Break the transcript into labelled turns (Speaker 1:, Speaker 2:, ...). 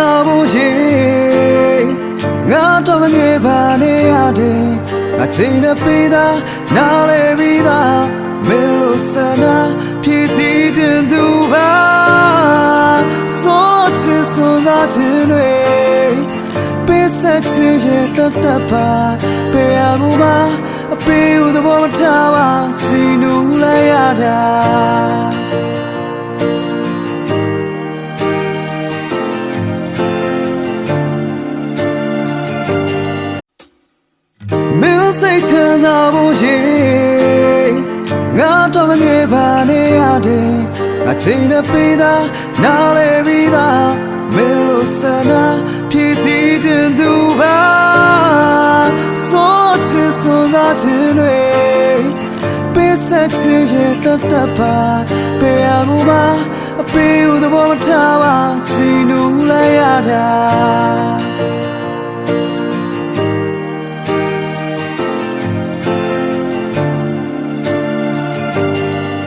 Speaker 1: နာဖို့ရေငါတော့မငယ်ပါနဲ့ရတယ်ငါချိန်နဲ့ပေးတာနားလေပြီးသားမဲလို့ဆန္ဒဖြည့်စည်းခြင်းသူပါဆိုချင်ဆိုစားခြင်းတွေပေးဆက်ခြင်းရဲ့တတ်ပါပေးရမှုပါအပေးဦးသဘောမထားပါချီနူလိုက်ရတာမင်းစိတ်ချမ်းသာဖို့ရေငါတော့မငယ်ပါနဲ့ရတယ်ငါချိန်နဲ့ပေးတာနားလေပြီးသားမဲလို့ဆန္ဒဖြည့်စည်းခြင်းသူပါဆိုချင်ဆိုစားခြင်းတွေပေးဆက်ခြင်းရဲ့တတ်ပါပေးရမှုပါအပေးဦးသဘောမထားပါချီနူလိုက်ရတာ